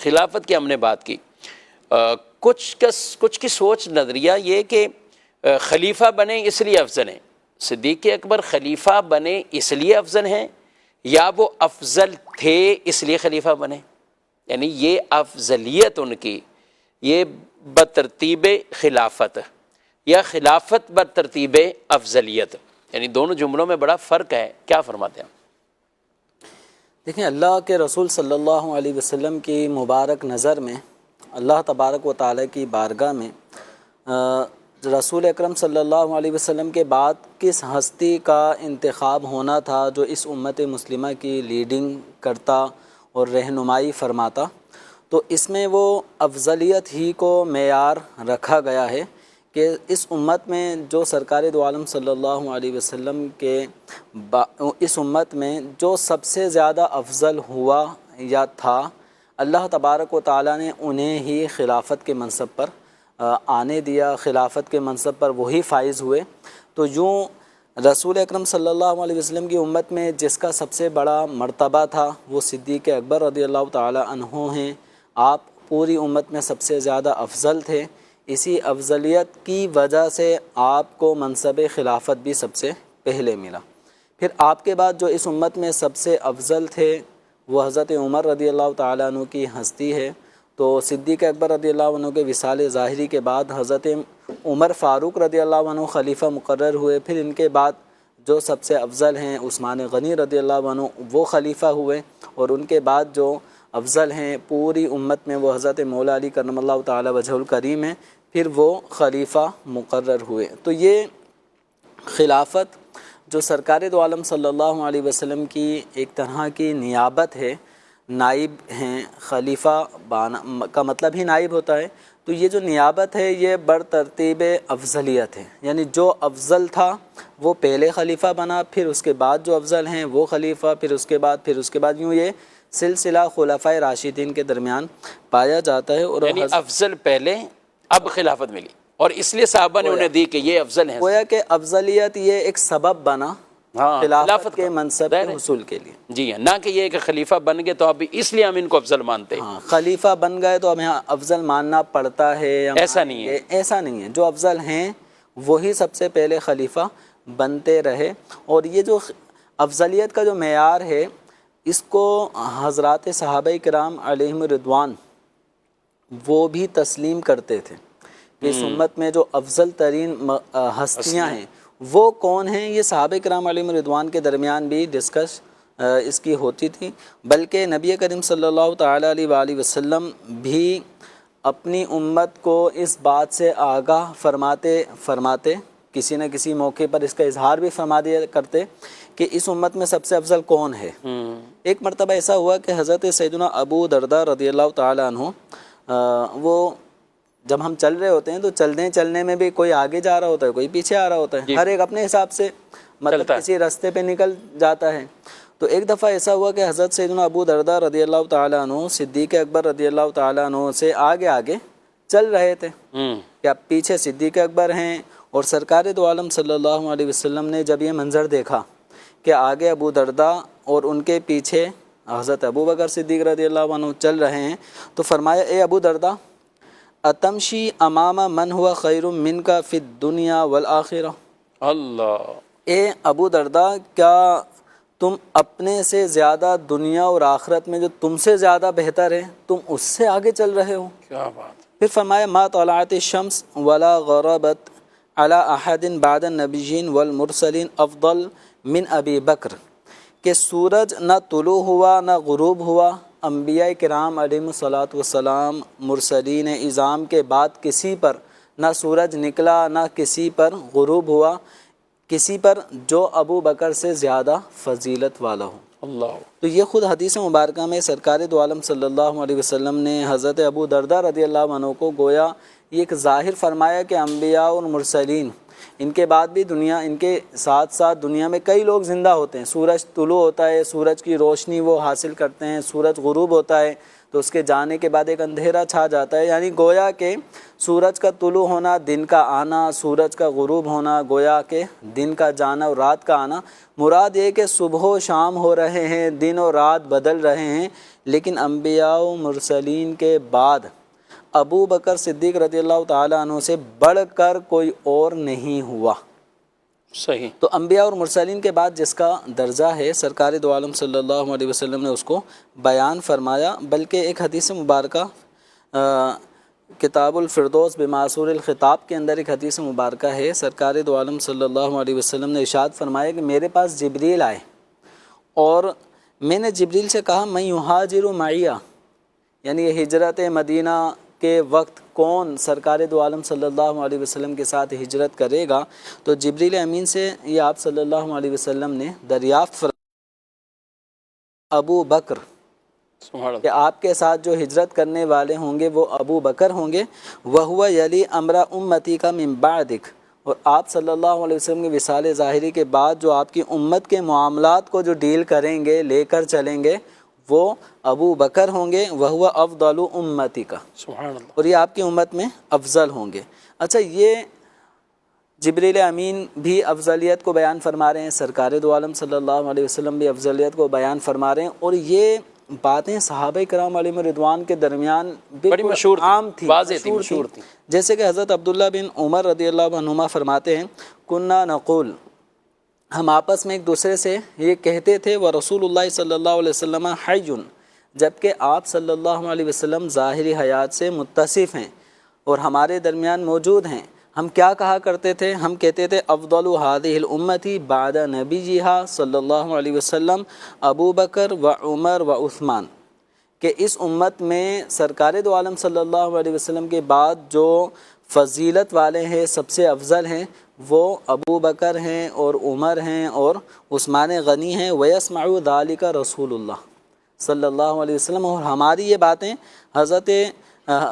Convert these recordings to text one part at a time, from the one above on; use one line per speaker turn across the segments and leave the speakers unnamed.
خلافت کی ہم نے بات کی، کچھ کی سوچ نظریہ یہ کہ خلیفہ بنے اس لیے افضل ہیں، صدیق اکبر خلیفہ بنے اس لیے افضل ہیں یا وہ افضل تھے اس لیے خلیفہ بنے؟ یعنی یہ افضلیت ان کی یہ بترتیب خلافت یا خلافت بترتیب افضلیت، یعنی دونوں جملوں میں بڑا فرق ہے، کیا فرماتے ہیں؟
دیکھیں، اللہ کے رسول صلی اللہ علیہ وسلم کی مبارک نظر میں اللہ تبارک و تعالیٰ کی بارگاہ میں رسول اکرم صلی اللہ علیہ وسلم کے بعد کس ہستی کا انتخاب ہونا تھا جو اس امت مسلمہ کی لیڈنگ کرتا اور رہنمائی فرماتا، تو اس میں وہ افضلیت ہی کو معیار رکھا گیا ہے کہ اس امت میں جو سرکار دو عالم صلی اللہ علیہ وسلم کے اس امت میں جو سب سے زیادہ افضل ہوا یا تھا، اللہ تبارک و تعالیٰ نے انہیں ہی خلافت کے منصب پر آنے دیا، خلافت کے منصب پر وہی فائز ہوئے۔ تو یوں رسول اکرم صلی اللہ علیہ وسلم کی امت میں جس کا سب سے بڑا مرتبہ تھا وہ صدیق اکبر رضی اللہ تعالی عنہ ہیں، آپ پوری امت میں سب سے زیادہ افضل تھے، اسی افضلیت کی وجہ سے آپ کو منصب خلافت بھی سب سے پہلے ملا۔ پھر آپ کے بعد جو اس امت میں سب سے افضل تھے وہ حضرت عمر رضی اللہ تعالیٰ عنہ کی ہستی ہے، تو صدیق اکبر رضی اللہ عنہ کے وصال ظاہری کے بعد حضرت عمر فاروق رضی اللہ عنہ خلیفہ مقرر ہوئے، پھر ان کے بعد جو سب سے افضل ہیں عثمان غنی رضی اللہ عنہ وہ خلیفہ ہوئے، اور ان کے بعد جو افضل ہیں پوری امت میں وہ حضرت مولا علی کرم اللہ تعالی وجہ الکریم ہیں، پھر وہ خلیفہ مقرر ہوئے۔ تو یہ خلافت جو سرکار دو عالم صلی اللہ علیہ وسلم کی ایک طرح کی نیابت ہے، نائب ہیں، خلیفہ کا مطلب ہی نائب ہوتا ہے، تو یہ جو نیابت ہے یہ برترتیب افضلیت ہے، یعنی جو افضل تھا وہ پہلے خلیفہ بنا، پھر اس کے بعد جو افضل ہیں وہ خلیفہ، پھر اس کے بعد یوں یہ سلسلہ خلفائے راشدین کے درمیان پایا جاتا ہے۔ اور
یعنی افضل پہلے اب خلافت ملی اور اس لیے صحابہ نے انہیں دی کہ یہ افضل ہیں،
گویا کہ افضلیت یہ ایک سبب بنا خلافت کے منصب کے حصول کے لیے،
جی ہاں، نہ کہ یہ کہ خلیفہ بن گئے تو اب اس لیے ہم ان کو افضل مانتے ہیں۔
ہاں، خلیفہ بن گئے تو ہمیں افضل ماننا پڑتا ہے،
ایسا نہیں ہے،
ایسا نہیں ہے، جو افضل ہیں وہی سب سے پہلے خلیفہ بنتے رہے۔ اور یہ جو افضلیت کا جو معیار ہے اس کو حضرات صحابہ کرام علیہم رضوان وہ بھی تسلیم کرتے تھے کہ اس امت میں جو افضل ترین ہستیاں ہیں وہ کون ہیں، یہ صحابہ کرام علیہم رضوان کے درمیان بھی ڈسکس اس کی ہوتی تھی، بلکہ نبی کریم صلی اللہ تعالی علیہ وآلہ وسلم بھی اپنی امت کو اس بات سے آگاہ فرماتے کسی نہ کسی موقع پر اس کا اظہار بھی فرما دیا کرتے کہ اس امت میں سب سے افضل کون ہے۔ ایک مرتبہ ایسا ہوا کہ حضرت سیدنا ابو درداء رضی اللہ تعالی عنہ وہ جب ہم چل رہے ہوتے ہیں تو چلنے میں بھی کوئی آگے جا رہا ہوتا ہے، کوئی پیچھے آ رہا ہوتا ہے، ہر ایک اپنے حساب سے مطلب کسی راستے پہ نکل جاتا ہے۔ تو ایک دفعہ ایسا ہوا کہ حضرت سیدنا ابو درداء رضی اللہ تعالی عنہ صدیق اکبر رضی اللہ تعالی عنہ سے آگے چل رہے تھے کہ اب پیچھے صدیق اکبر ہیں، اور سرکار دو عالم صلی اللہ علیہ وسلم نے جب یہ منظر دیکھا کہ آگے ابو درداء اور ان کے پیچھے حضرت ابو بکر صدیق رضی اللہ عنہ چل رہے ہیں، تو فرمایا اے ابو درداء اتمشی امام من ہوا خیر منک فی الدنیا والآخرہ،
اللہ،
اے ابو درداء کیا تم اپنے سے زیادہ دنیا اور آخرت میں جو تم سے زیادہ بہتر ہے تم اس سے آگے چل رہے ہو؟
کیا بات۔
پھر فرمایا ما طلعت الشمس ولا غربت على احد بعد النبیین والمرسلین افضل من ابی بکر، کہ سورج نہ طلوع ہوا نہ غروب ہوا، انبیاء کرام علیہم الصلاۃ والسلام مرسلین اعظام کے بعد کسی پر نہ سورج نکلا نہ کسی پر غروب ہوا، کسی پر جو ابو بکر سے زیادہ فضیلت والا ہو۔
اللہ،
تو یہ خود حدیث مبارکہ میں سرکار دو عالم صلی اللہ علیہ وسلم نے حضرت ابو درداء رضی اللہ عنہ کو گویا یہ ایک ظاہر فرمایا کہ انبیاء اور مرسلین ان کے بعد بھی دنیا، ان کے ساتھ ساتھ دنیا میں کئی لوگ زندہ ہوتے ہیں، سورج طلوع ہوتا ہے، سورج کی روشنی وہ حاصل کرتے ہیں، سورج غروب ہوتا ہے، تو اس کے جانے کے بعد ایک اندھیرا چھا جاتا ہے، یعنی گویا کہ سورج کا طلوع ہونا، دن کا آنا، سورج کا غروب ہونا، گویا کہ دن کا جانا اور رات کا آنا، مراد یہ کہ صبح و شام ہو رہے ہیں، دن اور رات بدل رہے ہیں، لیکن انبیاء و مرسلین کے بعد ابو بکر صدیق رضی اللہ تعالیٰ عنہ سے بڑھ کر کوئی اور نہیں ہوا۔
صحیح۔
تو انبیاء اور مرسلین کے بعد جس کا درجہ ہے، سرکار دو عالم صلی اللہ علیہ وسلم نے اس کو بیان فرمایا، بلکہ ایک حدیث مبارکہ کتاب الفردوس بمعصور الخطاب کے اندر ایک حدیث مبارکہ ہے، سرکار دو عالم صلی اللہ علیہ وسلم نے ارشاد فرمایا کہ میرے پاس جبریل آئے اور میں نے جبریل سے کہا میں یہاجر معیہ، یعنی یہ ہجرت مدینہ کے وقت کون سرکار دو عالم صلی اللہ علیہ وسلم کے ساتھ ہجرت کرے گا؟ تو جبریل امین سے یہ آپ صلی اللہ علیہ وسلم نے دریافت فرمایا ابو بکر، کہ آپ کے ساتھ جو ہجرت کرنے والے ہوں گے وہ ابو بکر ہوں گے، وَهُوَ يَلِي أَمْرَ أُمَّتِكَ مِن بَعْدِكَ، اور آپ صلی اللہ علیہ وسلم کے وصال ظاہری کے بعد جو آپ کی امت کے معاملات کو جو ڈیل کریں گے، لے کر چلیں گے، وہ ابو بکر ہوں گے، وَهُوَ أَفْضَلُ أُمَّتِكَ،
سبحان اللہ۔
اور یہ آپ کی امت میں افضل ہوں گے۔ اچھا، یہ جبریل امین بھی افضلیت کو بیان فرما رہے ہیں، سرکار دو عالم صلی اللہ علیہ وسلم بھی افضلیت کو بیان فرما رہے ہیں، اور یہ باتیں صحابہ کرام علیہم رضوان کے درمیان
بڑی مشہور
عام تھی،
واضح تھی، مشہور تھی۔
جیسے کہ حضرت عبداللہ بن عمر رضی اللہ عنہما فرماتے ہیں کننا نقول، ہم آپس میں ایک دوسرے سے یہ کہتے تھے وہ رسول اللہ صلی اللہ علیہ وسلم حی، جبکہ آپ صلی اللہ علیہ وسلم ظاہری حیات سے متصف ہیں اور ہمارے درمیان موجود ہیں، ہم کیا کہا کرتے تھے؟ ہم کہتے تھے افضل هذه الامتی بعد نبیہا صلی اللہ علیہ وسلم ابو بکر و عمر و عثمان، کہ اس امت میں سرکار دو عالم صلی اللہ علیہ وسلم کے بعد جو فضیلت والے ہیں، سب سے افضل ہیں، وہ ابو بکر ہیں اور عمر ہیں اور عثمان غنی ہیں، وَيَسْمَعُ ذَلِكَ رسول اللہ صلی اللہ علیہ وسلم، اور ہماری یہ باتیں حضرت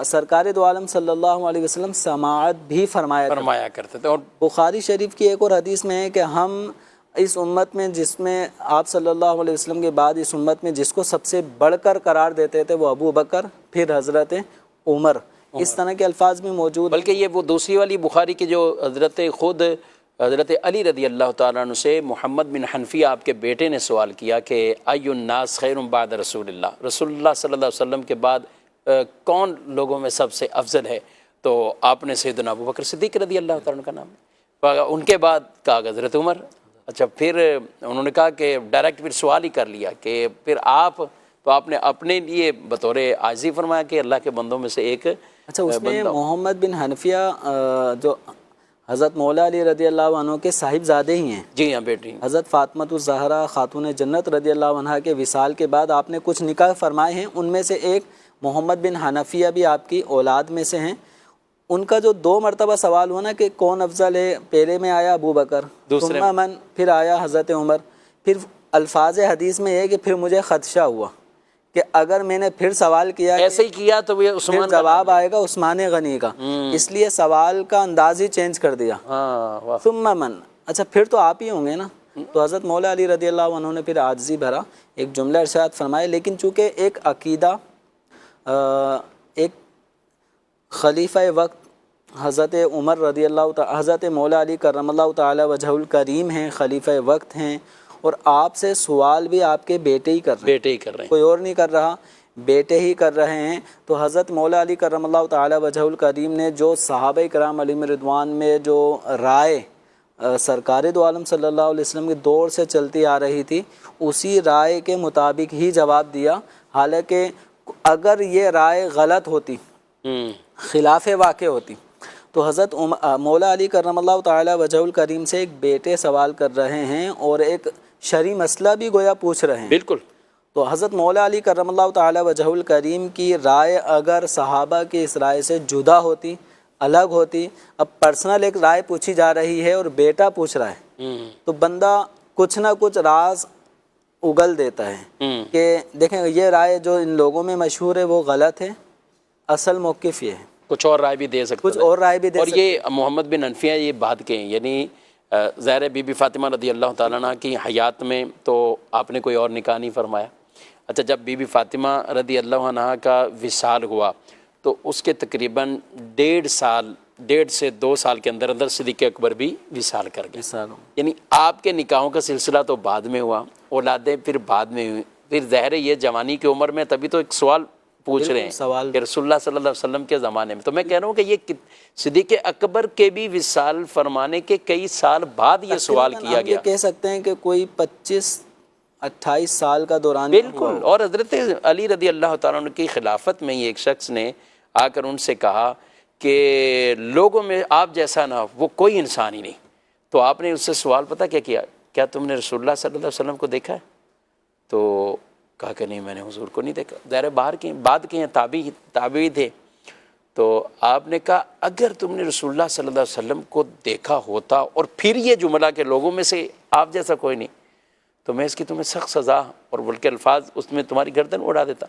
سرکار دو عالم صلی اللہ علیہ وسلم سماعت بھی فرمایا
کرتے تھے۔ اور
بخاری شریف کی ایک اور حدیث میں ہے کہ ہم اس امت میں جس میں آپ صلی اللہ علیہ وسلم کے بعد اس امت میں جس کو سب سے بڑھ کر قرار دیتے تھے وہ ابو بکر، پھر حضرت عمر، اس طرح کے الفاظ بھی موجود،
بلکہ یہ وہ دوسری والی بخاری کی جو حضرت علی رضی اللہ تعالیٰ عنہ سے محمد بن حنفیہ آپ کے بیٹے نے سوال کیا کہ ای الناس خیر بعد رسول اللہ، رسول اللہ صلی اللہ علیہ وسلم کے بعد کون لوگوں میں سب سے افضل ہے؟ تو آپ نے سیدنا ابو بکر صدیق رضی اللہ تعالیٰ عنہ کا نام ہے، ان کے بعد کہا حضرت عمر۔ اچھا، پھر انہوں نے کہا کہ ڈائریکٹ پھر سوال ہی کر لیا کہ پھر آپ نے اپنے لیے بطور عاجزی فرمایا کہ اللہ کے بندوں میں سے ایک۔
اچھا، اس میں محمد بن حنفیہ جو حضرت مولا علی رضی اللہ عنہ کے صاحبزادے ہی ہیں،
جی ہاں بیٹی،
حضرت فاطمہ الزہرا خاتون جنت رضی اللہ عنہ کے وصال کے بعد آپ نے کچھ نکاح فرمائے ہیں، ان میں سے ایک محمد بن حنفیہ بھی آپ کی اولاد میں سے ہیں۔ ان کا جو 2 مرتبہ سوال ہوا نا کہ کون افضل ہے، پہلے میں آیا ابو بکر، ثم من، پھر آیا حضرت عمر، پھر الفاظ حدیث میں ہے کہ پھر مجھے خدشہ ہوا کہ اگر میں نے پھر سوال کیا
ایسے ہی کیا تو یہ عثمان،
پھر جواب آئے گا عثمان غنی کا، اس لیے سوال کا انداز ہی چینج کر دیا، ثم من، اچھا پھر تو آپ ہی ہوں گے نا۔ تو حضرت مولا علی رضی اللہ عنہ نے پھر عاجزی بھرا ایک جملہ ارشاد فرمائے، لیکن چونکہ ایک عقیدہ، ایک خلیفہ وقت حضرت عمر رضی اللہ تعالی، حضرت مولا علی کرم اللہ تعالی وجہ الکریم ہیں، خلیفہ وقت ہیں، اور آپ سے سوال بھی آپ کے بیٹے ہی کر رہے ہیں، کوئی اور نہیں کر رہا، بیٹے ہی کر رہے ہیں۔ تو حضرت مولا علی کرم اللہ تعالی وجہ الکریم نے جو صحابہ کرام علیہم رضوان میں جو رائے سرکار دو عالم صلی اللہ علیہ وسلم کے دور سے چلتی آ رہی تھی، اسی رائے کے مطابق ہی جواب دیا، حالانکہ اگر یہ رائے غلط ہوتی، خلاف واقع ہوتی، تو حضرت مولا علی کرم اللہ تعالی وجہ الکریم سے ایک بیٹے سوال کر رہے ہیں اور ایک شرعی مسئلہ بھی گویا پوچھ رہے ہیں،
بالکل۔
تو حضرت مولا علی کرم اللہ تعالی وجہ الکریم کی رائے اگر صحابہ کی اس رائے سے جدا ہوتی، الگ ہوتی، اب پرسنل ایک رائے پوچھی جا رہی ہے اور بیٹا پوچھ رہا ہے، تو بندہ کچھ نہ کچھ راز اگل دیتا ہے کہ دیکھیں یہ رائے جو ان لوگوں میں مشہور ہے وہ غلط ہے، اصل موقف یہ ہے،
کچھ اور رائے بھی دے سکتے،
کچھ اور رائے بھی دے سکتے۔
اور یہ محمد بن حنفیہ یہ بات کہیں، یعنی ظاہر بی بی فاطمہ رضی اللہ تعالیٰ عنہ کی حیات میں تو آپ نے کوئی اور نکاح نہیں فرمایا، اچھا جب بی بی فاطمہ رضی اللہ عنہ کا وصال ہوا تو اس کے تقریباً 1.5 سے 2 سال کے اندر اندر صدیق اکبر بھی وصال کر گئے.
مثالوں
یعنی آپ کے نکاحوں کا سلسلہ تو بعد میں ہوا، اولادیں پھر بعد میں ہوئی، پھر ظاہر ہے یہ جوانی کی عمر میں، تبھی تو ایک سوال پوچھ رہے ہیں
سوال
کہ رسول اللہ صلی اللہ علیہ وسلم کے زمانے میں. تو میں کہہ رہا ہوں کہ یہ صدیق اکبر کے بھی وصال فرمانے کے کئی سال بعد یہ سوال کیا
ہم یہ
گیا.
کہہ سکتے ہیں کہ کوئی 25-28 سال کا دوران
بالکل. اور حضرت علی رضی اللہ تعالیٰ عنہ کی خلافت میں ہی ایک شخص نے آ کر ان سے کہا کہ لوگوں میں آپ جیسا نہ وہ کوئی انسان ہی نہیں. تو آپ نے اس سے سوال پتہ کیا کیا تم نے رسول اللہ صلی اللہ علیہ وسلم کو دیکھا ہے؟ تو کہا کہ نہیں میں نے حضور کو نہیں دیکھا. ظاہر باہر کے بعد کے ہیں تابعی تھے. تو آپ نے کہا اگر تم نے رسول اللہ صلی اللہ علیہ وسلم کو دیکھا ہوتا اور پھر یہ جملہ کہ لوگوں میں سے آپ جیسا کوئی نہیں، تو میں اس کی تمہیں سخت سزا اور بلکہ الفاظ اس میں تمہاری گردن اڑا دیتا.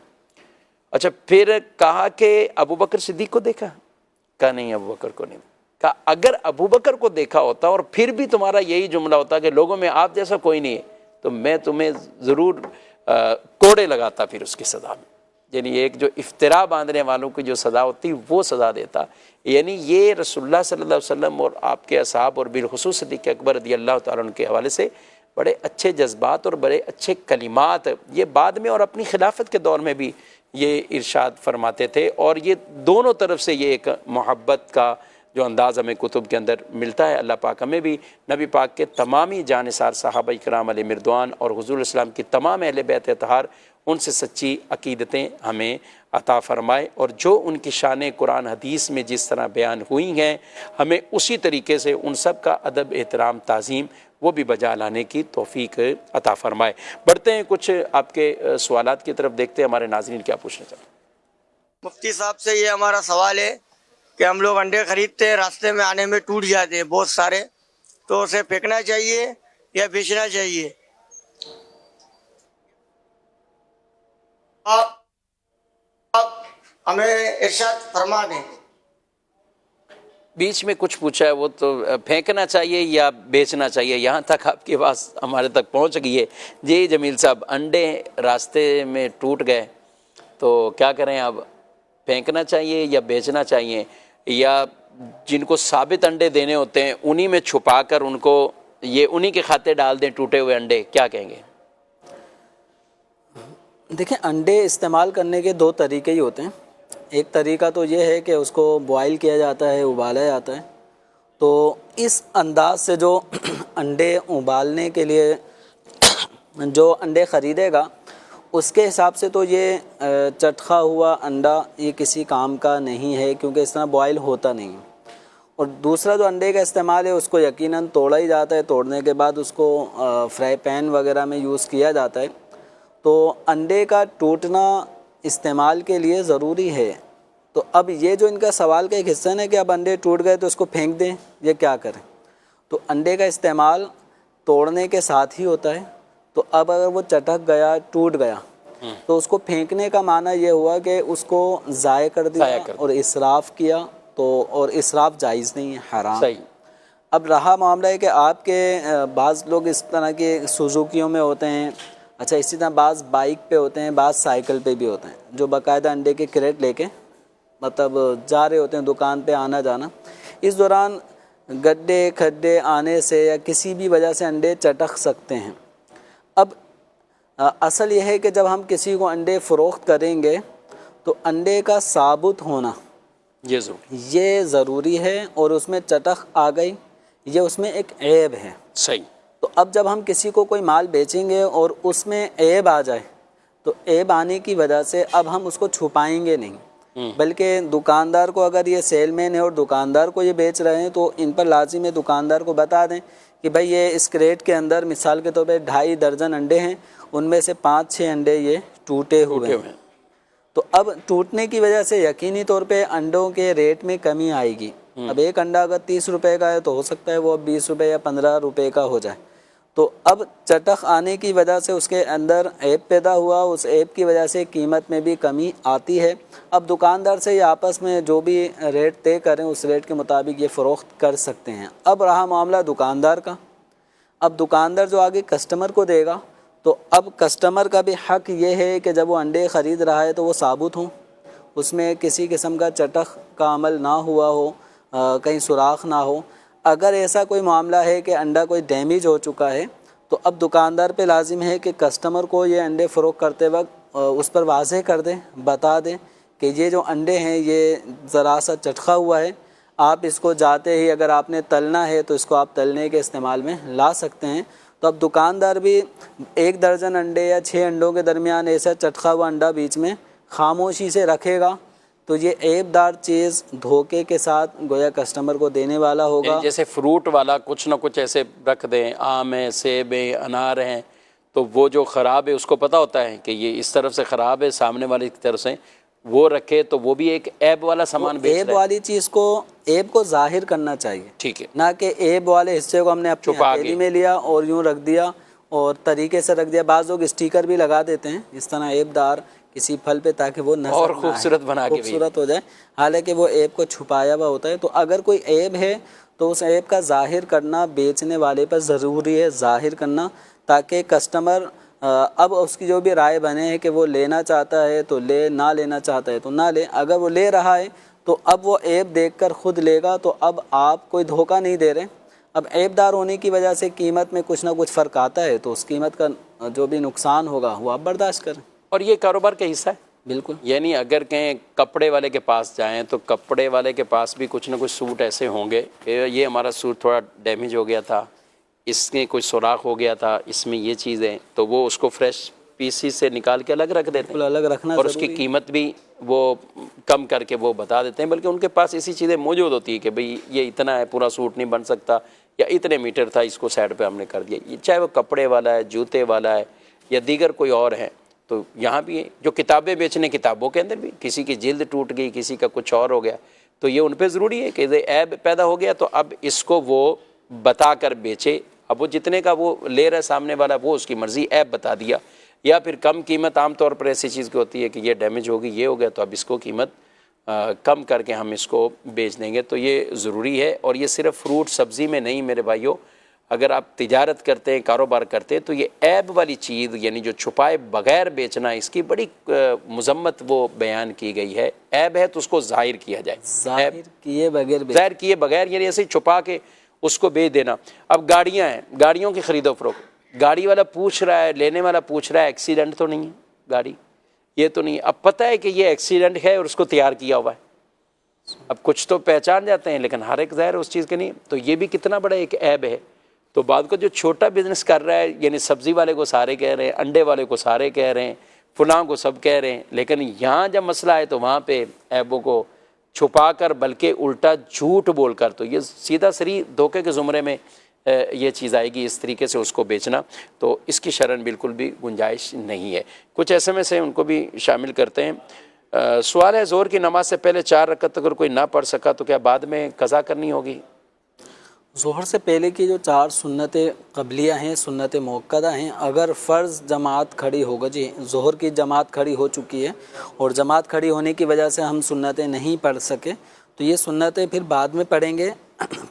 اچھا پھر کہا کہ ابو بکر صدیق کو دیکھا؟ کہا نہیں ابو بکر کو نہیں. کہا اگر ابو بکر کو دیکھا ہوتا اور پھر بھی تمہارا یہی جملہ ہوتا کہ لوگوں میں آپ جیسا کوئی نہیں ہے، تو میں تمہیں ضرور کوڑے لگاتا پھر اس کی سزا میں. یعنی ایک جو افطرا باندھنے والوں کی جو سزا ہوتی وہ سزا دیتا. یعنی یہ رسول اللہ صلی اللہ علیہ وسلم اور آپ کے اصحاب اور بالخصوص صدیق اکبر رضی اللہ تعالیٰ عنہ کے حوالے سے بڑے اچھے جذبات اور بڑے اچھے کلمات یہ بعد میں اور اپنی خلافت کے دور میں بھی یہ ارشاد فرماتے تھے. اور یہ دونوں طرف سے یہ ایک محبت کا جو انداز ہمیں کتب کے اندر ملتا ہے. اللہ پاک ہمیں بھی نبی پاک کے تمامی جانثار صحابہ کرام علیہ مردوان اور حضور اسلام کی تمام اہل بیت اطہار ان سے سچی عقیدتیں ہمیں عطا فرمائے، اور جو ان کی شان قرآن حدیث میں جس طرح بیان ہوئی ہیں ہمیں اسی طریقے سے ان سب کا ادب احترام تعظیم وہ بھی بجا لانے کی توفیق عطا فرمائے. بڑھتے ہیں کچھ آپ کے سوالات کی طرف، دیکھتے ہیں ہمارے ناظرین کیا پوچھنا چاہتے ہیں.
مفتی صاحب سے یہ ہمارا سوال ہے کہ ہم لوگ انڈے خریدتے ہیں، راستے میں آنے میں ٹوٹ جاتے ہیں بہت سارے، تو اسے پھینکنا چاہیے یا بیچنا چاہیے؟ آپ ہمیں ارشاد فرما دیں.
بیچ میں کچھ پوچھا ہے وہ تو پھینکنا چاہیے یا بیچنا چاہیے، یہاں تک آپ کی بات ہمارے تک پہنچ گئی ہے. جی جمیل صاحب، انڈے راستے میں ٹوٹ گئے تو کیا کریں؟ اب پھینکنا چاہیے یا بیچنا چاہیے، یا جن کو ثابت انڈے دینے ہوتے ہیں انہی میں چھپا کر ان کو یہ انہی کے کھاتے ڈال دیں ٹوٹے ہوئے انڈے، کیا کہیں گے؟
دیکھیں انڈے استعمال کرنے کے 2 طریقے ہی ہوتے ہیں. ایک طریقہ تو یہ ہے کہ اس کو بوائل کیا جاتا ہے، ابالا جاتا ہے. تو اس انداز سے جو انڈے ابالنے کے لیے جو انڈے خریدے گا اس کے حساب سے تو یہ چٹخا ہوا انڈا یہ کسی کام کا نہیں ہے، کیونکہ اس طرح بوائل ہوتا نہیں. اور دوسرا جو انڈے کا استعمال ہے اس کو یقیناً توڑا ہی جاتا ہے، توڑنے کے بعد اس کو فرائی پین وغیرہ میں یوز کیا جاتا ہے. تو انڈے کا ٹوٹنا استعمال کے لیے ضروری ہے. تو اب یہ جو ان کا سوال کا ایک حصہ ہے کہ اب انڈے ٹوٹ گئے تو اس کو پھینک دیں یا کیا کریں. تو انڈے کا استعمال توڑنے کے ساتھ ہی ہوتا ہے. تو اب اگر وہ چٹک گیا، ٹوٹ گیا، تو اس کو پھینکنے کا معنی یہ ہوا کہ اس کو ضائع کر دیا اور اسراف کیا. تو اور اسراف جائز نہیں ہے، حرام.
صحیح.
اب رہا معاملہ ہے کہ آپ کے بعض لوگ اس طرح کے سوزوکیوں میں ہوتے ہیں، اچھا اسی طرح بعض بائک پہ ہوتے ہیں، بعض سائیکل پہ بھی ہوتے ہیں، جو باقاعدہ انڈے کے کریٹ لے کے مطلب جا رہے ہوتے ہیں دکان پہ آنا جانا. اس دوران گڈھے کھڈے آنے سے یا کسی بھی وجہ سے انڈے چٹک سکتے ہیں. اب اصل یہ ہے کہ جب ہم کسی کو انڈے فروخت کریں گے تو انڈے کا ثابت ہونا یہ ضروری ہے، اور اس میں چٹک آ گئی یہ اس میں ایک عیب ہے.
صحیح.
تو اب جب ہم کسی کو کوئی مال بیچیں گے اور اس میں عیب آ جائے تو عیب آنے کی وجہ سے اب ہم اس کو چھپائیں گے نہیں، بلکہ دکاندار کو اگر یہ سیل مین ہے اور دکاندار کو یہ بیچ رہے ہیں تو ان پر لازم ہے دکاندار کو بتا دیں کہ بھائی یہ اس کریٹ کے اندر مثال کے طور پہ 2.5 درجن انڈے ہیں، ان میں سے 5-6 انڈے یہ ٹوٹے ہوئے ہیں. تو اب ٹوٹنے کی وجہ سے یقینی طور پہ انڈوں کے ریٹ میں کمی آئے گی. اب ایک انڈا اگر 30 روپے کا ہے تو ہو سکتا ہے وہ اب 20 روپے یا 15 روپے کا ہو جائے. تو اب چٹک آنے کی وجہ سے اس کے اندر عیب پیدا ہوا، اس عیب کی وجہ سے قیمت میں بھی کمی آتی ہے. اب دکاندار سے یہ آپس میں جو بھی ریٹ طے کریں اس ریٹ کے مطابق یہ فروخت کر سکتے ہیں. اب رہا معاملہ دکاندار کا. اب دکاندار جو آگے کسٹمر کو دے گا تو اب کسٹمر کا بھی حق یہ ہے کہ جب وہ انڈے خرید رہا ہے تو وہ ثابت ہوں، اس میں کسی قسم کا چٹخ کا عمل نہ ہوا ہو، کہیں سوراخ نہ ہو۔ اگر ایسا کوئی معاملہ ہے کہ انڈا کوئی ڈیمیج ہو چکا ہے تو اب دکاندار پہ لازم ہے کہ کسٹمر کو یہ انڈے فروخت کرتے وقت اس پر واضح کر دیں، بتا دیں کہ یہ جو انڈے ہیں یہ ذرا سا چٹخا ہوا ہے، آپ اس کو جاتے ہی اگر آپ نے تلنا ہے تو اس کو آپ تلنے کے استعمال میں لا سکتے ہیں۔ تو اب دکاندار بھی 1 درجن انڈے یا 6 انڈوں کے درمیان ایسا چٹخا ہوا انڈا بیچ میں خاموشی سے رکھے گا تو یہ عیب دار چیز دھوکے کے ساتھ گویا کسٹمر کو دینے والا ہوگا۔
یعنی جیسے فروٹ والا کچھ نہ کچھ ایسے رکھ دیں، آم ہے، سیب ہے، انار ہیں، تو وہ جو خراب ہے اس کو پتہ ہوتا ہے کہ یہ اس طرف سے خراب ہے، سامنے والی کی طرف سے وہ رکھے تو وہ بھی ایک عیب والا سامان بیچ
عیب
رہا ہے۔
والی چیز کو، عیب کو ظاہر کرنا چاہیے،
ٹھیک ہے،
نہ کہ عیب والے حصے کو ہم نے اپنی
چھپا
ہتھیلی
کے۔
میں لیا اور یوں رکھ دیا اور طریقے سے رکھ دیا۔ بعض لوگ اسٹیکر بھی لگا دیتے ہیں اس طرح عیب دار کسی پھل پہ تاکہ وہ نظر
اور
نہ آئے،
خوبصورت بنا کے بھی۔
خوبصورت ہو جائے، حالانکہ وہ عیب کو چھپایا ہوا ہوتا ہے۔ تو اگر کوئی عیب ہے تو اس عیب کا ظاہر کرنا بیچنے والے پر ضروری ہے، ظاہر کرنا، تاکہ کسٹمر اب اس کی جو بھی رائے بنے ہے کہ وہ لینا چاہتا ہے تو لے، نہ لینا چاہتا ہے تو نہ لے۔ اگر وہ لے رہا ہے تو اب وہ عیب دیکھ کر خود لے گا، تو اب آپ کوئی دھوکہ نہیں دے رہے۔ اب عیب دار ہونے کی وجہ سے قیمت میں کچھ نہ کچھ فرق آتا ہے تو اس قیمت کا جو بھی نقصان ہوگا وہ آپ برداشت کریں۔
اور یہ کاروبار کا حصہ ہے،
بالکل۔
یعنی اگر کہیں کپڑے والے کے پاس جائیں تو کپڑے والے کے پاس بھی کچھ نہ کچھ سوٹ ایسے ہوں گے کہ یہ ہمارا سوٹ تھوڑا ڈیمیج ہو گیا تھا، اس میں کوئی سوراخ ہو گیا تھا، اس میں یہ چیزیں، تو وہ اس کو فریش پیسز سے نکال کے الگ رکھ دیتے
بالکل
ہیں
الگ رکھنا
اور اس کی
ضروری ہے۔
قیمت بھی وہ کم کر کے وہ بتا دیتے ہیں، بلکہ ان کے پاس ایسی چیزیں موجود ہوتی ہیں کہ بھئی یہ اتنا ہے، پورا سوٹ نہیں بن سکتا، یا اتنے میٹر تھا، اس کو سائڈ پہ ہم نے کر دیا۔ یہ چاہے وہ کپڑے والا ہے، جوتے والا ہے، یا دیگر کوئی اور ہے۔ تو یہاں بھی جو کتابیں بیچنے، کتابوں کے اندر بھی کسی کی جلد ٹوٹ گئی، کسی کا کچھ اور ہو گیا، تو یہ ان پہ ضروری ہے کہ عیب پیدا ہو گیا تو اب اس کو وہ بتا کر بیچے۔ اب وہ جتنے کا وہ لے رہا ہے سامنے والا، وہ اس کی مرضی، عیب بتا دیا، یا پھر کم قیمت، عام طور پر ایسی چیز کی ہوتی ہے کہ یہ ڈیمیج ہوگی، یہ ہو گیا، تو اب اس کو قیمت کم کر کے ہم اس کو بیچ دیں گے۔ تو یہ ضروری ہے، اور یہ صرف فروٹ سبزی میں نہیں میرے بھائیوں، اگر آپ تجارت کرتے ہیں، کاروبار کرتے ہیں، تو یہ عیب والی چیز یعنی جو چھپائے بغیر بیچنا، اس کی بڑی مذمت وہ بیان کی گئی ہے۔ عیب ہے تو اس کو ظاہر کیا جائے،
ظاہر کیے بغیر
ظاہر کیے بغیر، یعنی ایسے ہی چھپا کے اس کو بیچ دینا۔ اب گاڑیاں ہیں، گاڑیوں کی خرید و فروخت، گاڑی والا پوچھ رہا ہے، لینے والا پوچھ رہا ہے ایکسیڈنٹ تو نہیں ہے گاڑی، یہ تو نہیں ہے۔ اب پتہ ہے کہ یہ ایکسیڈنٹ ہے اور اس کو تیار کیا ہوا ہے، اب کچھ تو پہچان جاتے ہیں لیکن ہر ایک ظاہر اس چیز کے نہیں، تو یہ بھی کتنا بڑا ایک عیب ہے۔ تو بعد کو جو چھوٹا بزنس کر رہا ہے، یعنی سبزی والے کو سارے کہہ رہے ہیں، انڈے والے کو سارے کہہ رہے ہیں، فلاں کو سب کہہ رہے ہیں، لیکن یہاں جب مسئلہ ہے تو وہاں پہ عیبوں کو چھپا کر بلکہ الٹا جھوٹ بول کر، تو یہ سیدھا سری دھوکے کے زمرے میں یہ چیز آئے گی، اس طریقے سے اس کو بیچنا، تو اس کی شرعاً بالکل بھی گنجائش نہیں ہے۔ کچھ ایسے میں سے ان کو بھی شامل کرتے ہیں۔ سوال ہے، ظہر کی نماز سے پہلے 4 رکعت اگر کوئی نہ پڑھ سکا تو کیا بعد میں قضا کرنی ہوگی؟
ظہر سے پہلے کی جو 4 سنتیں قبلیہ ہیں، سنت موقدہ ہیں، اگر فرض جماعت کھڑی ہوگا، جی ظہر کی جماعت کھڑی ہو چکی ہے اور جماعت کھڑی ہونے کی وجہ سے ہم سنتیں نہیں پڑھ سکے تو یہ سنتیں پھر بعد میں پڑھیں گے۔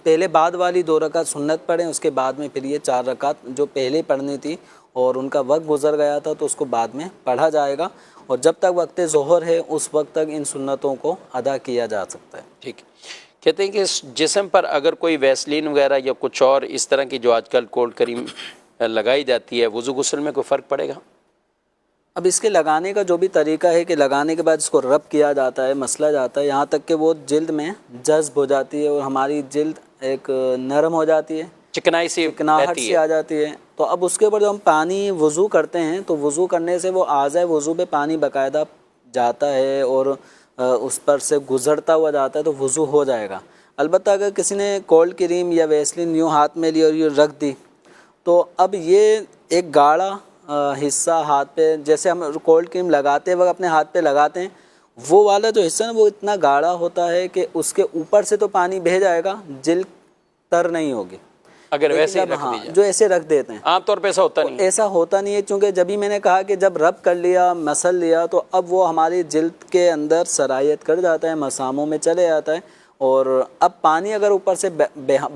پہلے بعد والی 2 رکعت سنت پڑھیں، اس کے بعد میں پھر یہ 4 رکعت جو پہلے پڑھنی تھی اور ان کا وقت گزر گیا تھا تو اس کو بعد میں پڑھا جائے گا، اور جب تک وقت ظہر ہے اس وقت تک ان سنتوں کو ادا کیا جا سکتا ہے۔
ٹھیک، کہتے ہیں کہ جسم پر اگر کوئی ویسلین وغیرہ یا کچھ اور اس طرح کی جو آج کل کولڈ کریم لگائی جاتی ہے، وضو غسل میں کوئی فرق پڑے گا؟
اب اس کے لگانے کا جو بھی طریقہ ہے کہ لگانے کے بعد اس کو رب کیا جاتا ہے، مسلا جاتا ہے، یہاں تک کہ وہ جلد میں جذب ہو جاتی ہے اور ہماری جلد ایک نرم ہو جاتی ہے،
چکنائی سی
چکناہٹ
رہتی
سی
ہے۔
آ جاتی ہے۔ تو اب اس کے اوپر جو ہم پانی وضو کرتے ہیں تو وضو کرنے سے وہ اعضائے وضو پہ پانی باقاعدہ جاتا ہے اور اس پر سے گزرتا ہوا جاتا ہے تو وضو ہو جائے گا۔ البتہ اگر کسی نے کولڈ کریم یا ویسلین یوں ہاتھ میں لی اور یوں رکھ دی تو اب یہ ایک گاڑھا حصہ ہاتھ پہ، جیسے ہم کولڈ کریم لگاتے وقت اپنے ہاتھ پہ لگاتے ہیں، وہ والا جو حصہ نا وہ اتنا گاڑھا ہوتا ہے کہ اس کے اوپر سے تو پانی بہہ جائے گا، جلد تر نہیں ہوگی
اگر ویسے ہی
جب
رکھ دی جائے،
جو ایسے رکھ دیتے ہیں
عام طور پہ ایسا ہوتا نہیں ہے۔
ایسا ہوتا نہیں ہے، چونکہ جبھی میں نے کہا کہ جب رب کر لیا، مسل لیا، تو اب وہ ہماری جلد کے اندر سرایت کر جاتا ہے، مساموں میں چلے جاتا ہے، اور اب پانی اگر اوپر سے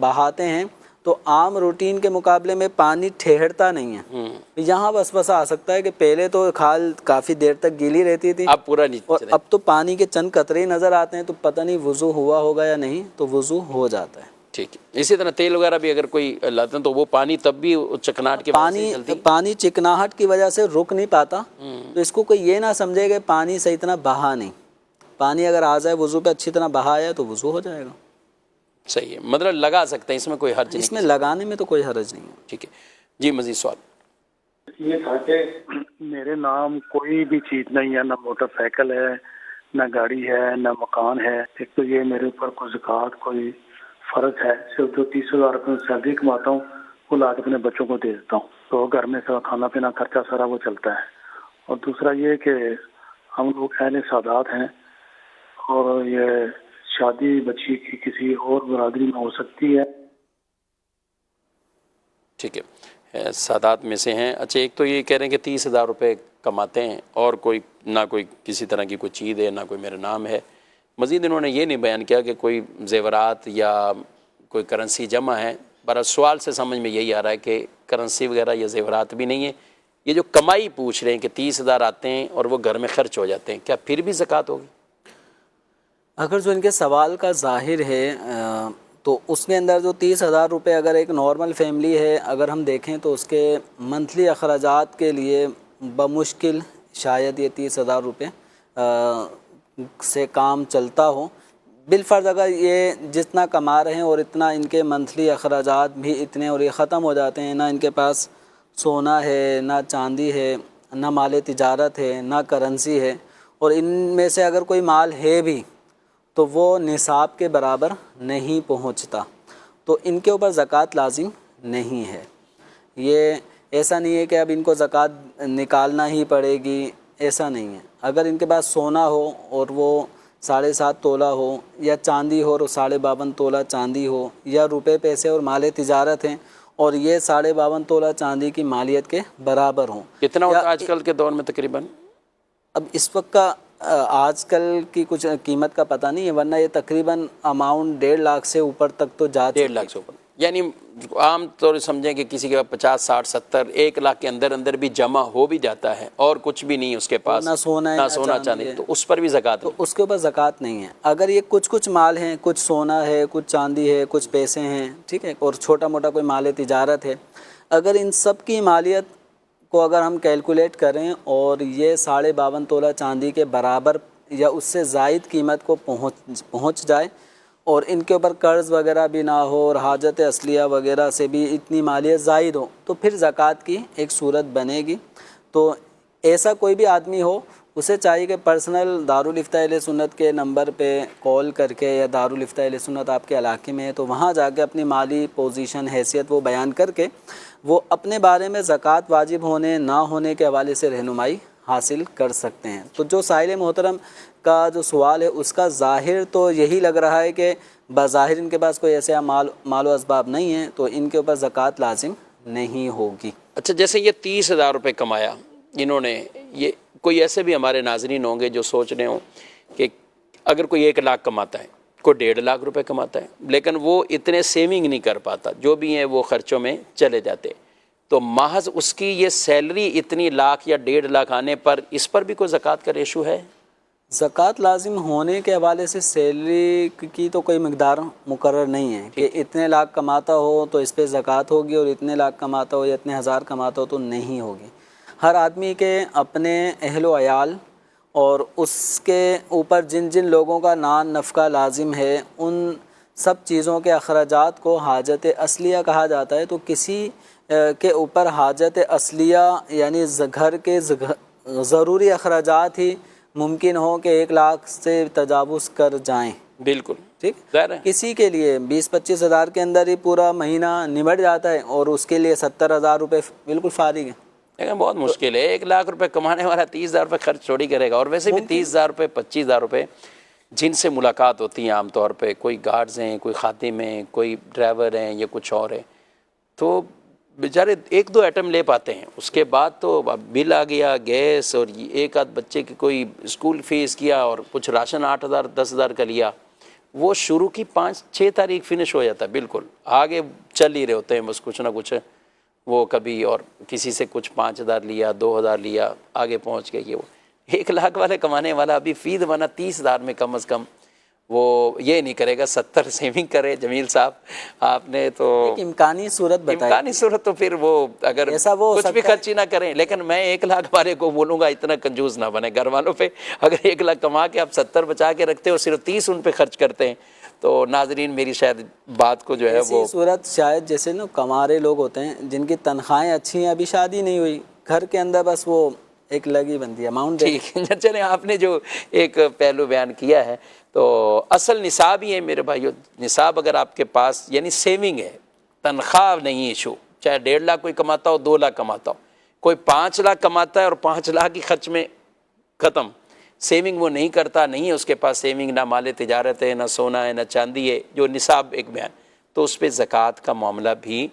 بہاتے ہیں تو عام روٹین کے مقابلے میں پانی ٹھہرتا نہیں ہے. یہاں بس آ سکتا ہے کہ پہلے تو کھال کافی دیر تک گیلی رہتی تھی,
اب پورا نہیں
اور اب تو پانی کے چند قطرے نظر آتے ہیں, تو پتہ نہیں وضو ہوا ہوگا یا نہیں, تو وضو ہو جاتا ہے.
ٹھیک ہے. اسی طرح تیل وغیرہ بھی اگر کوئی لاتے ہیں تو وہ پانی تب بھی چکناہٹ کے وجہ سے جلدی
پانی چکناہٹ کی وجہ سے رک نہیں پاتا. تو اس کو کوئی یہ نہ سمجھے کہ پانی صحیح طرح بہا نہیں. پانی اگر آ جائے وضو پہ اچھی طرح بہایا تو وضو ہو جائے گا.
صحیح ہے, مطلب لگا سکتے ہیں, اس میں کوئی حرج نہیں.
اس میں لگانے میں تو کوئی حرج نہیں ہے.
ٹھیک ہے جی, مزید سوال.
یہ تھا کہ میرے نام کوئی بھی چیز نہیں ہے, نہ موٹر سائیکل ہے, نہ گاڑی ہے, نہ مکان ہے. ایک تو یہ میرے اوپر کوئی زکوٰۃ کوئی فرض ہے, صرف جو 30,000 روپے سیلری کماتا ہوں وہ لا کے اپنے بچوں کو دے دیتا ہوں, تو گھر میں سارا کھانا پینا خرچہ سارا وہ چلتا ہے. اور دوسرا یہ کہ ہم لوگ اہل سادات ہیں, اور یہ شادی بچی کی کسی اور برادری میں ہو سکتی ہے.
ٹھیک ہے, سادات میں سے ہیں. اچھا, ایک تو یہ کہہ رہے ہیں کہ 30,000 روپے کماتے ہیں اور کوئی نہ کوئی کسی طرح کی کوئی چیز ہے, نہ کوئی میرا نام ہے. مزید انہوں نے یہ نہیں بیان کیا کہ کوئی زیورات یا کوئی کرنسی جمع ہے. برحال سوال سے سمجھ میں یہی آ رہا ہے کہ کرنسی وغیرہ یا زیورات بھی نہیں ہے. یہ جو کمائی پوچھ رہے ہیں کہ 30,000 آتے ہیں اور وہ گھر میں خرچ ہو جاتے ہیں, کیا پھر بھی زکوٰۃ ہوگی؟
اگر جو ان کے سوال کا ظاہر ہے تو اس کے اندر جو 30,000 روپے اگر ایک نارمل فیملی ہے, اگر ہم دیکھیں تو اس کے منتھلی اخراجات کے لیے بمشکل شاید یہ 30,000 روپے سے کام چلتا ہو. بالفرض اگر یہ جتنا کما رہے ہیں اور اتنا ان کے منتھلی اخراجات بھی اتنے اور یہ ختم ہو جاتے ہیں, نہ ان کے پاس سونا ہے, نہ چاندی ہے, نہ مال تجارت ہے, نہ کرنسی ہے, اور ان میں سے اگر کوئی مال ہے بھی تو وہ نصاب کے برابر نہیں پہنچتا, تو ان کے اوپر زکوٰۃ لازم نہیں ہے. یہ ایسا نہیں ہے کہ اب ان کو زکوٰۃ نکالنا ہی پڑے گی, ایسا نہیں ہے. اگر ان کے پاس سونا ہو اور وہ 7.5 تولہ ہو, یا چاندی ہو اور 52.5 تولہ چاندی ہو, یا روپے پیسے اور مال تجارت ہیں اور یہ 52.5 تولہ چاندی کی مالیت کے برابر ہوں.
کتنا ہوتا ہے آج کل کے دور میں تقریباً؟
اب اس وقت کا آج کل کی کچھ قیمت کا پتہ نہیں ہے, ورنہ یہ تقریباً اماؤنٹ 1.5 لاکھ سے اوپر تک تو جا چکی ہے.
1.5 لاکھ سے اوپر, یعنی عام طور سے سمجھیں کہ کسی کے پاس 50 60 70 1 لاکھ کے اندر بھی جمع ہو بھی جاتا ہے اور کچھ بھی نہیں اس کے پاس,
نہ سونا ہے
نہ سونا چاندی, تو اس پر بھی زکوٰۃ
تو اس کے اوپر زکوٰۃ نہیں ہے. اگر یہ کچھ مال ہیں, کچھ سونا ہے, کچھ چاندی ہے, کچھ پیسے ہیں, ٹھیک ہے, اور چھوٹا موٹا کوئی مال تجارت ہے, اگر ان سب کی مالیت کو اگر ہم کیلکولیٹ کریں اور یہ 52.5 تولہ چاندی کے برابر یا اس سے زائد قیمت کو پہنچ جائے, اور ان کے اوپر قرض وغیرہ بھی نہ ہو اور حاجت اصلیہ وغیرہ سے بھی اتنی مالیت زائد ہو, تو پھر زکوٰۃ کی ایک صورت بنے گی. تو ایسا کوئی بھی آدمی ہو, اسے چاہیے کہ پرسنل دارالفتاء اہل سنت کے نمبر پہ کال کر کے, یا دارالفتاء اہل سنت آپ کے علاقے میں ہے تو وہاں جا کے اپنی مالی پوزیشن حیثیت وہ بیان کر کے وہ اپنے بارے میں زکوٰۃ واجب ہونے نہ ہونے کے حوالے سے رہنمائی حاصل کر سکتے ہیں. تو جو سائل محترم کا جو سوال ہے اس کا ظاہر تو یہی لگ رہا ہے کہ بظاہر ان کے پاس کوئی ایسا مال و اسباب نہیں ہیں, تو ان کے اوپر زکوٰۃ لازم نہیں ہوگی.
اچھا, جیسے یہ 30,000 روپے کمایا انہوں نے, یہ کوئی ایسے بھی ہمارے ناظرین ہوں گے جو سوچ رہے ہوں کہ اگر کوئی 1 لاکھ کماتا ہے, کوئی 1.5 لاکھ روپے کماتا ہے, لیکن وہ اتنے سیونگ نہیں کر پاتا, جو بھی ہیں وہ خرچوں میں چلے جاتے, تو محض اس کی یہ سیلری اتنی لاکھ یا 1.5 لاکھ آنے پر اس پر بھی کوئی زکوٰۃ کا ریشو ہے؟
زکوٰۃ لازم ہونے کے حوالے سے سیلری کی تو کوئی مقدار مقرر نہیں ہے کہ اتنے لاکھ کماتا ہو تو اس پہ زکوٰۃ ہوگی, اور اتنے لاکھ کماتا ہو یا اتنے ہزار کماتا ہو تو نہیں ہوگی. ہر آدمی کے اپنے اہل و عیال اور اس کے اوپر جن جن لوگوں کا نان نفقہ لازم ہے ان سب چیزوں کے اخراجات کو حاجت اصلیہ کہا جاتا ہے. تو کسی کے اوپر حاجت اصلیہ یعنی گھر کے ضروری اخراجات ہی ممکن ہو کہ 1 لاکھ سے تجاوز کر جائیں.
بالکل
ٹھیک,
ظاہر ہے
کسی کے لیے 20-25 ہزار کے اندر ہی پورا مہینہ نمٹ جاتا ہے, اور اس کے لیے 70,000 روپے بالکل فارغ ہیں.
لیکن بہت مشکل ہے, 1 لاکھ روپے کمانے والا 30,000 روپے خرچ چھوڑی کرے گا. اور ویسے بھی 30,000 روپے 25,000 روپے جن سے ملاقات ہوتی ہیں عام طور پہ, کوئی گارڈز ہیں, کوئی خادم ہیں, کوئی ڈرائیور ہیں, یا کچھ اور ہے, تو بیچارے 1-2 آئٹم لے پاتے ہیں. اس کے بعد تو بل آ گیا, گیس, اور 1 آدھ بچے کی کوئی اسکول فیس کیا, اور کچھ راشن 8,000 10,000 کا لیا, وہ شروع کی 5-6 تاریخ فنش ہو جاتا ہے، بالکل آگے چل ہی رہے ہوتے ہیں بس کچھ نہ کچھ، وہ کبھی اور کسی سے کچھ 5,000 لیا 2,000 لیا، آگے پہنچ گئے یہ وہ 1 لاکھ والے کمانے والا ابھی فی زمانہ 30,000 میں کم از کم وہ یہ نہیں کرے گا 70 سیونگ کرے. جمیل صاحب آپ نے تو
ایک امکانی صورت بتائی،
امکانی صورت تو پھر وہ اگر
ایسا وہ
کچھ بھی خرچی نہ کریں، لیکن میں 1 لاکھ والے کو بولوں گا اتنا کنجوس نہ بنے گھر والوں پہ. اگر 1 لاکھ کما کے آپ 70 بچا کے رکھتے ہو صرف 30 ان پہ خرچ کرتے ہیں تو ناظرین میری شاید بات کو جو ہے وہ
ایسی صورت شاید جیسے نا کمارے لوگ ہوتے ہیں جن کی تنخواہیں اچھی ہیں، ابھی شادی نہیں ہوئی، گھر کے اندر بس وہ ایک لگی بندی اماؤنٹ.
ٹھیک ہے. چلیں آپ نے جو ایک پہلو بیان کیا ہے تو اصل نصاب ہی ہے میرے بھائیو. نصاب اگر آپ کے پاس یعنی سیونگ ہے، تنخواہ نہیں ایشو، چاہے 1.5 لاکھ کوئی کماتا ہو 2 لاکھ کماتا ہو، کوئی 5 لاکھ کماتا ہے اور 5 لاکھ کی خرچ میں ختم، سیونگ وہ نہیں کرتا، نہیں ہے اس کے پاس سیونگ، نہ مال تجارت ہے، نہ سونا ہے، نہ چاندی ہے، جو نصاب ایک بیان، تو اس پہ زکوٰۃ کا معاملہ بھی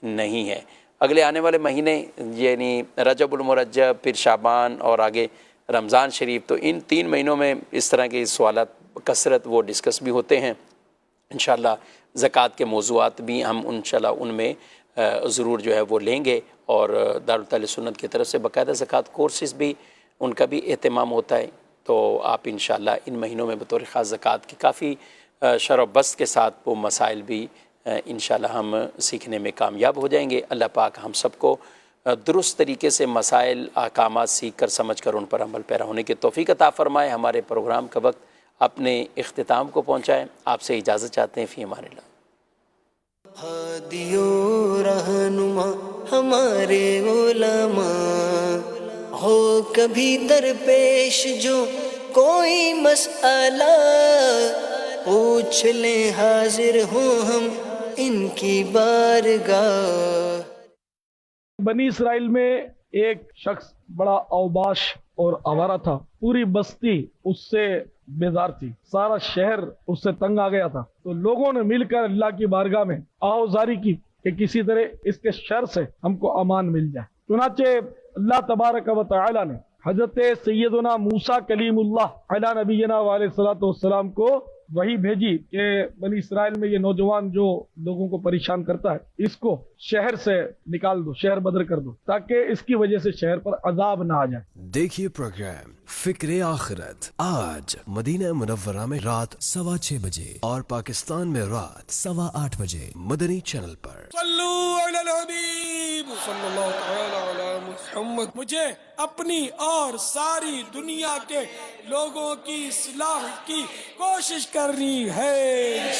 نہیں ہے. اگلے آنے والے مہینے یعنی رجب المرجب، پھر شعبان اور آگے رمضان شریف، تو ان 3 مہینوں میں اس طرح کے سوالات کثرت وہ ڈسکس بھی ہوتے ہیں. انشاءاللہ زکوٰۃ کے موضوعات بھی ہم انشاءاللہ ان میں ضرور جو ہے وہ لیں گے، اور دارالتعلیم سنت کی طرف سے باقاعدہ زکوٰۃ کورسز بھی ان کا بھی اہتمام ہوتا ہے. تو آپ انشاءاللہ ان مہینوں میں بطور خاص زکوٰۃ کی کافی شرح و بسط کے ساتھ وہ مسائل بھی انشاءاللہ ہم سیکھنے میں کامیاب ہو جائیں گے. اللہ پاک ہم سب کو درست طریقے سے مسائل احکامات سیکھ کر سمجھ کر ان پر عمل پیرا ہونے کی توفیق عطا فرمائے. ہمارے پروگرام کا وقت اپنے اختتام کو پہنچائے، آپ سے اجازت چاہتے ہیں. فی امان اللہ.
ہادیو رہنما ہمارے علماء، ہو کبھی درپیش جو کوئی مسئلہ، پوچھ لیں حاضر ہوں ہم ان کی بارگاہ.
بنی اسرائیل میں ایک شخص بڑا اوباش اور آوارہ تھا، پوری بستی اس سے بیزار تھی، سارا شہر اس سے تنگ آ گیا تھا. تو لوگوں نے مل کر اللہ کی بارگاہ میں آہوزاری کی کہ کسی طرح اس کے شر سے ہم کو امان مل جائے. چنانچہ اللہ تبارک و تعالی نے حضرت سیدنا موسیٰ کلیم اللہ علیہ نبینا علیہ الصلوۃ والسلام کو وہی بھیجی کہ بنی اسرائیل میں یہ نوجوان جو لوگوں کو پریشان کرتا ہے اس کو شہر سے نکال دو، شہر بدر کر دو، تاکہ اس کی وجہ سے شہر پر عذاب نہ آ جائے.
دیکھیے پروگرام فکر آخرت آج مدینہ منورہ میں رات 6:15 بجے اور پاکستان میں رات 8:15 بجے مدنی چینل پر.
صلو علی الحبیب صلی اللہ تعالی علی محمد. مجھے اپنی اور ساری دنیا کے لوگوں کی اصلاح کی کوشش کرنی ہے.